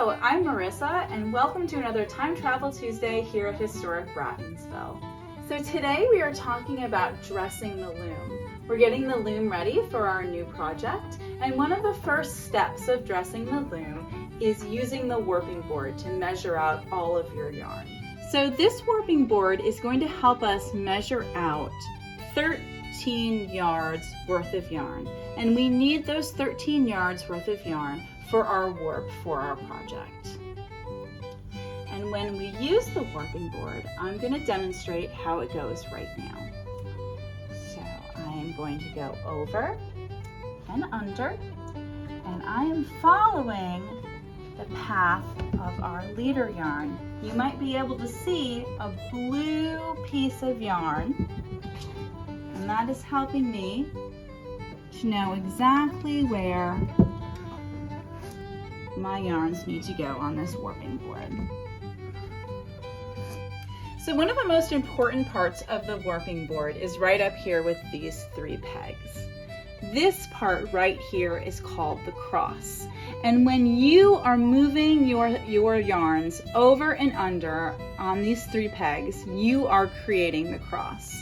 Hello, I'm Marissa, and welcome to another Time Travel Tuesday here at Historic Brattonville. So today we are talking about dressing the loom. We're getting the loom ready for our new project, and one of the first steps of dressing the loom is using the warping board to measure out all of your yarn. So this warping board is going to help us measure out 13 yards worth of yarn, and we need those 13 yards worth of yarn for our warp for our project. And when we use the warping board, I'm going to demonstrate how it goes right now. So I am going to go over and under, and I am following the path of our leader yarn. You might be able to see a blue piece of yarn, and that is helping me to know exactly where my yarns need to go on this warping board. So one of the most important parts of the warping board is right up here with these 3 pegs. This part right here is called the cross. And when you are moving your yarns over and under on these 3 pegs, you are creating the cross.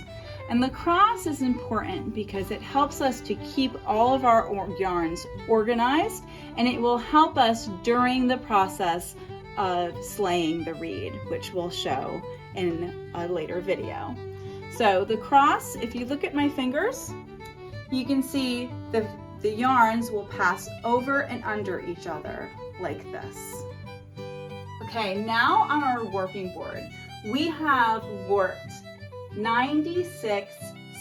And the cross is important because it helps us to keep all of our yarns organized, and it will help us during the process of slaying the reed, which we'll show in a later video. So the cross, if you look at my fingers, you can see the yarns will pass over and under each other like this. Okay, now on our warping board, we have warped 96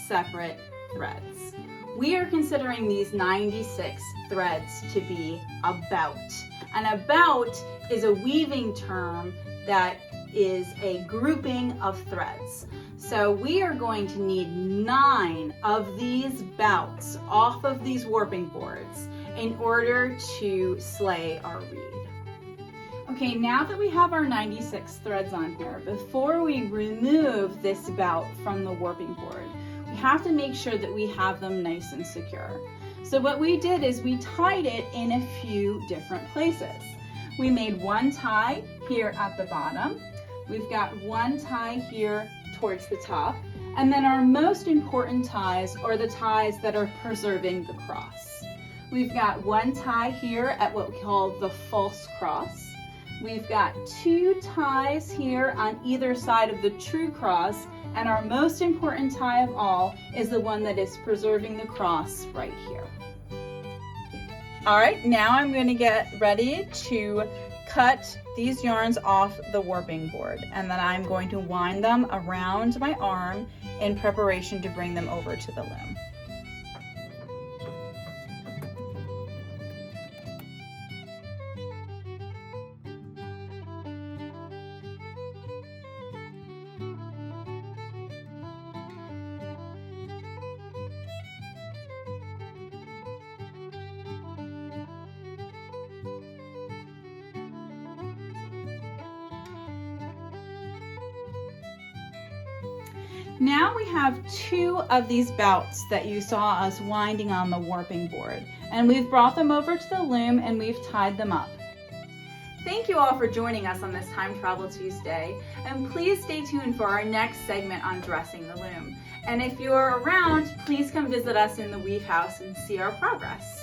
separate threads. We are considering these 96 threads to be a bout. An about is a weaving term that is a grouping of threads. So we are going to need 9 of these bouts off of these warping boards in order to slay our reed. Okay, now that we have our 96 threads on here, before we remove this bout from the warping board, we have to make sure that we have them nice and secure. So what we did is we tied it in a few different places. We made one tie here at the bottom. We've got one tie here towards the top. And then our most important ties are the ties that are preserving the cross. We've got one tie here at what we call the false cross. We've got 2 ties here on either side of the true cross, and our most important tie of all is the one that is preserving the cross right here. All right, now I'm going to get ready to cut these yarns off the warping board, and then I'm going to wind them around my arm in preparation to bring them over to the loom. Now we have 2 of these bouts that you saw us winding on the warping board, and we've brought them over to the loom and we've tied them up. Thank you all for joining us on this Time Travel Tuesday, and please stay tuned for our next segment on dressing the loom. And if you're around, please come visit us in the Weave House and see our progress.